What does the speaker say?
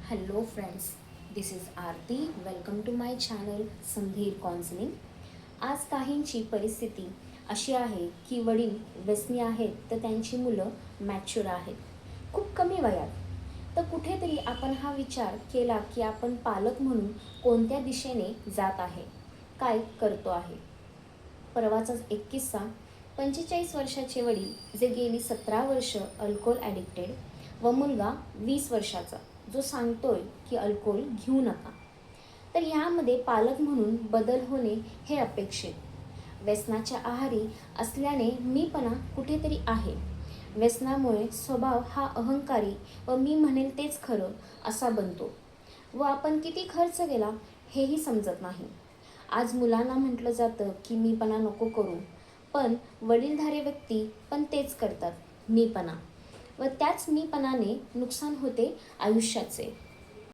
Hello friends, this is Aarti. Welcome to my channel Sandhir counselling. आज काहींची परिस्थिती अशी आहे की वडील व्यसनी आहेत तर त्यांची मुलं मॅच्युअर आहेत, खूप कमी वयात. तर कुठेतरी आपण हा विचार केला की आपण पालक म्हणून कोणत्या दिशेने जात आहे, काय करतो आहे. परवाचाच एक किस्सा. 45 वर्षाचे वडील जे गेली 17 वर्ष अल्कोहोल ॲडिक्टेड व मुलगा 20 वर्षाचा जो सांगतोय की अल्कोहोल घेऊ नका. तर यामध्ये पालक म्हणून बदल होणे हे अपेक्षित. व्यसनाच्या आहारी असल्याने मीपणा कुठेतरी आहे. व्यसनामुळे स्वभाव हा अहंकारी व मी म्हणेल तेच खरं असा बनतो व आपण किती खर्च केला हेही समजत नाही. आज मुलांना म्हटलं जातं की मीपणा नको करू, पण वडीलधारी व्यक्ती पण तेच करतात, मीपणा. व त्याच मीपणाने नुकसान होते आयुष्याचे.